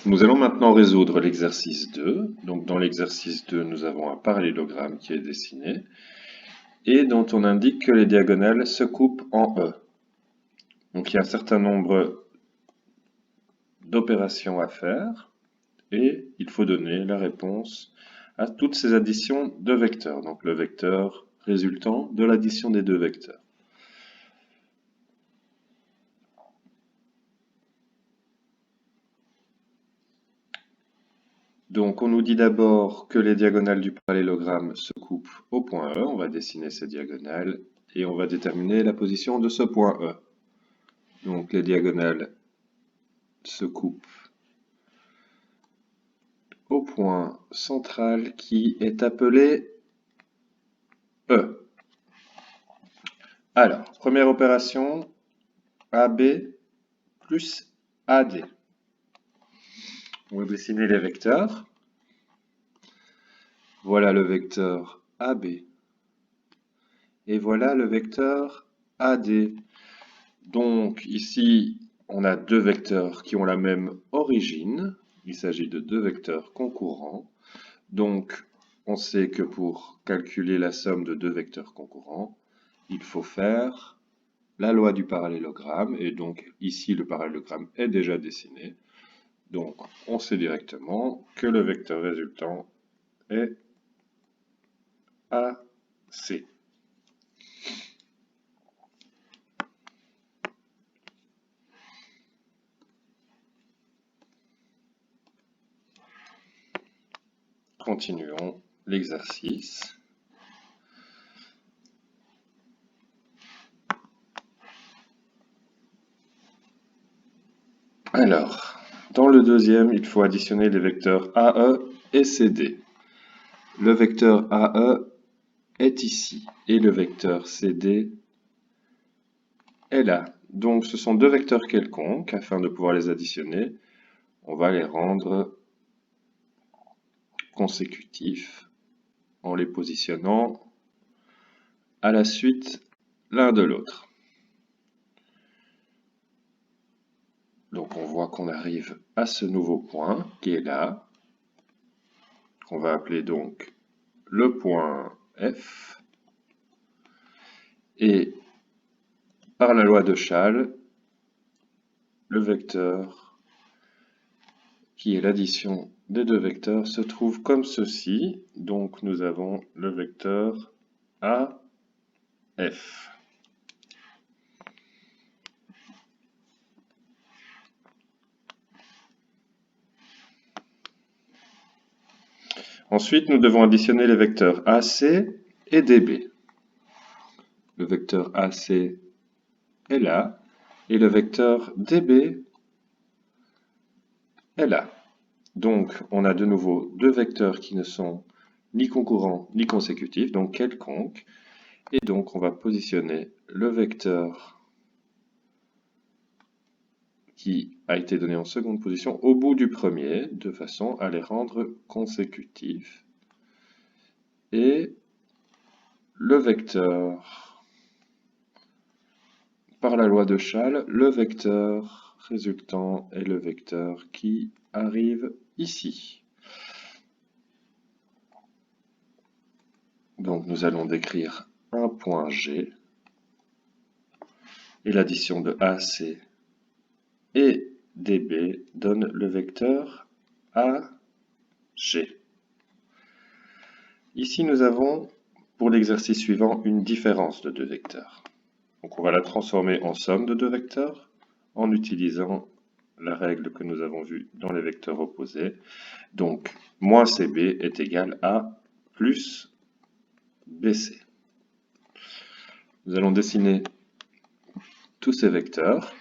Nous allons maintenant résoudre l'exercice 2. Donc dans l'exercice 2, nous avons un parallélogramme qui est dessiné et dont on indique que les diagonales se coupent en E. Donc il y a un certain nombre d'opérations à faire et il faut donner la réponse à toutes ces additions de vecteurs. Donc le vecteur résultant de l'addition des deux vecteurs. Donc on nous dit d'abord que les diagonales du parallélogramme se coupent au point E. On va dessiner ces diagonales et on va déterminer la position de ce point E. Donc les diagonales se coupent au point central qui est appelé E. Alors, première opération, AB plus AD. On va dessiner les vecteurs. Voilà le vecteur AB. Et voilà le vecteur AD. Donc ici, on a deux vecteurs qui ont la même origine. Il s'agit de deux vecteurs concurrents. Donc, on sait que pour calculer la somme de deux vecteurs concurrents, il faut faire la loi du parallélogramme. Et donc, ici, le parallélogramme est déjà dessiné. Donc, on sait directement que le vecteur résultant est AC. Continuons l'exercice. Alors, dans le deuxième, il faut additionner les vecteurs AE et CD. Le vecteur AE est ici et le vecteur CD est là. Donc ce sont deux vecteurs quelconques. Afin de pouvoir les additionner, on va les rendre consécutifs en les positionnant à la suite l'un de l'autre. Donc on voit qu'on arrive à ce nouveau point qui est là, qu'on va appeler donc le point F. Et par la loi de Schall, le vecteur qui est l'addition des deux vecteurs se trouve comme ceci. Donc nous avons le vecteur AF. Ensuite, nous devons additionner les vecteurs AC et DB. Le vecteur AC est là et le vecteur DB est là. Donc, on a de nouveau deux vecteurs qui ne sont ni concurrents ni consécutifs, donc quelconques. Et donc, on va positionner le vecteur qui a été donné en seconde position au bout du premier, de façon à les rendre consécutifs. Et le vecteur, par la loi de Schall, le vecteur résultant est le vecteur qui arrive ici. Donc nous allons décrire un point G et l'addition de AC et DB donne le vecteur AG. Ici nous avons pour l'exercice suivant une différence de deux vecteurs. Donc on va la transformer en somme de deux vecteurs en utilisant la règle que nous avons vue dans les vecteurs opposés. Donc moins CB est égal à plus BC. Nous allons dessiner tous ces vecteurs.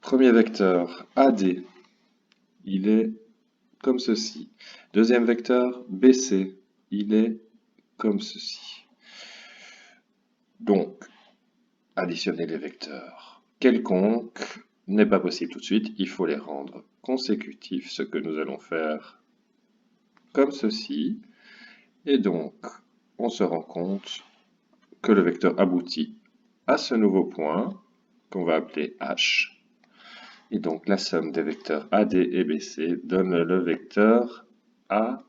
Premier vecteur AD, il est comme ceci. Deuxième vecteur BC, il est comme ceci. Donc, additionner les vecteurs quelconques n'est pas possible tout de suite, il faut les rendre consécutifs, ce que nous allons faire comme ceci. Et donc, on se rend compte que le vecteur aboutit à ce nouveau point qu'on va appeler H. Et donc la somme des vecteurs AD et BC donne le vecteur AH.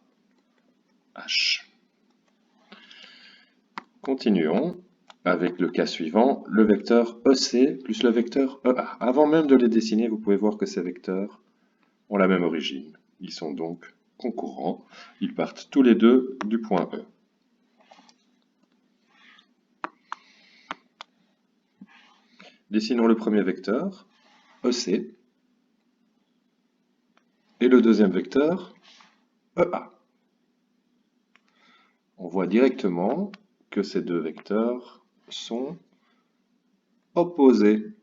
Continuons avec le cas suivant, le vecteur EC plus le vecteur EA. Avant même de les dessiner, vous pouvez voir que ces vecteurs ont la même origine. Ils sont donc concurrents. Ils partent tous les deux du point E. Dessinons le premier vecteur, EC, et le deuxième vecteur, EA. On voit directement que ces deux vecteurs sont opposés.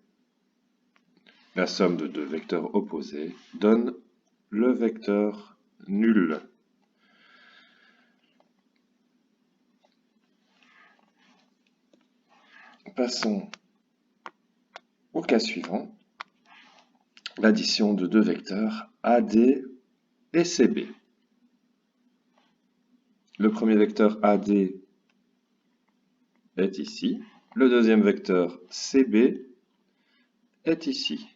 La somme de deux vecteurs opposés donne le vecteur nul. Passons au cas suivant, l'addition de deux vecteurs AD et CB. Le premier vecteur AD est ici, le deuxième vecteur CB est ici.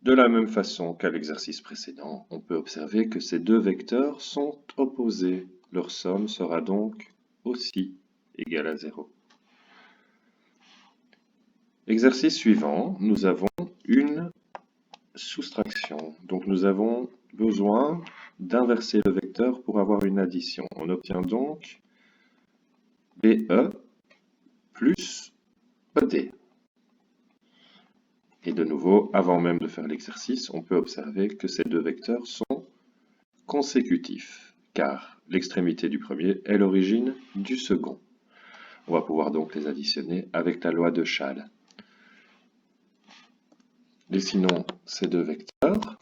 De la même façon qu'à l'exercice précédent, on peut observer que ces deux vecteurs sont opposés. Leur somme sera donc aussi égale à 0. Exercice suivant, nous avons une soustraction. Donc nous avons besoin d'inverser le vecteur pour avoir une addition. On obtient donc BE plus ED. Et de nouveau, avant même de faire l'exercice, on peut observer que ces deux vecteurs sont consécutifs, car l'extrémité du premier est l'origine du second. On va pouvoir donc les additionner avec la loi de Schall. Dessinons ces deux vecteurs.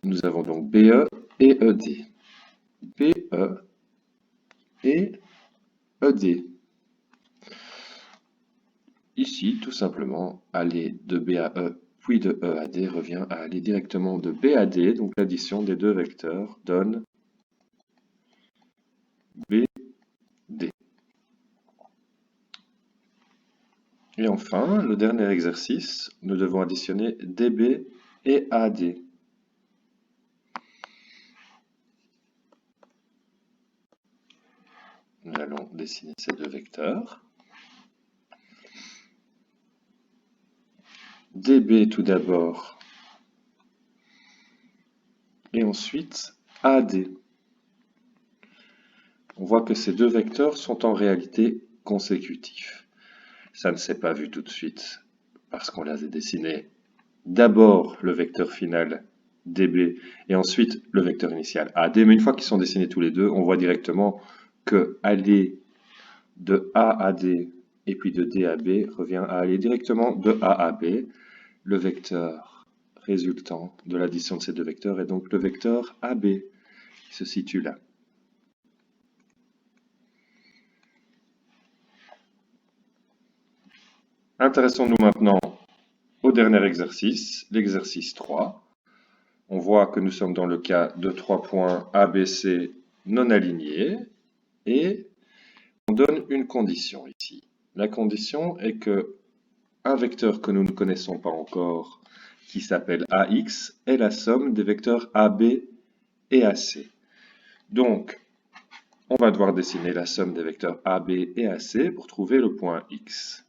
Nous avons donc BE et ED. BE et ED. Ici, tout simplement, aller de B à E puis de E à D revient à aller directement de B à D, donc l'addition des deux vecteurs donne BD. Et enfin, le dernier exercice, nous devons additionner DB et AD. Nous allons dessiner ces deux vecteurs. DB tout d'abord, et ensuite AD. On voit que ces deux vecteurs sont en réalité consécutifs. Ça ne s'est pas vu tout de suite, parce qu'on les a dessinés d'abord le vecteur final DB, et ensuite le vecteur initial AD. Mais une fois qu'ils sont dessinés tous les deux, on voit directement que aller de A à D et puis de D à B revient à aller directement de A à B. Le vecteur résultant de l'addition de ces deux vecteurs est donc le vecteur AB, qui se situe là. Intéressons-nous maintenant au dernier exercice, l'exercice 3. On voit que nous sommes dans le cas de 3 points ABC non alignés et on donne une condition ici. La condition est que un vecteur que nous ne connaissons pas encore, qui s'appelle AX, est la somme des vecteurs AB et AC. Donc, on va devoir dessiner la somme des vecteurs AB et AC pour trouver le point X.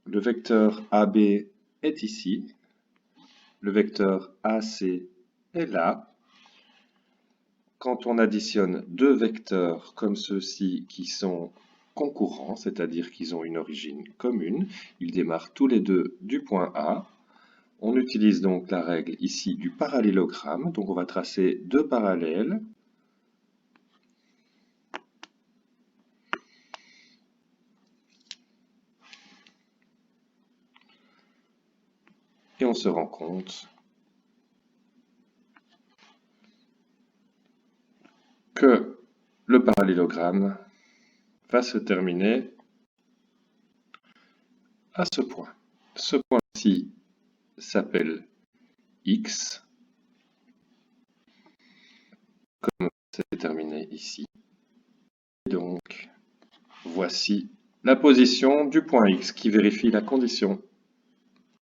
Le vecteur AB est ici, le vecteur AC est là. Quand on additionne deux vecteurs comme ceux-ci qui sont concurrents, c'est-à-dire qu'ils ont une origine commune, ils démarrent tous les deux du point A. On utilise donc la règle ici du parallélogramme, donc on va tracer deux parallèles. Et on se rend compte que le parallélogramme va se terminer à ce point. Ce point-ci s'appelle X, comme c'est terminé ici. Donc, voici la position du point X qui vérifie la condition.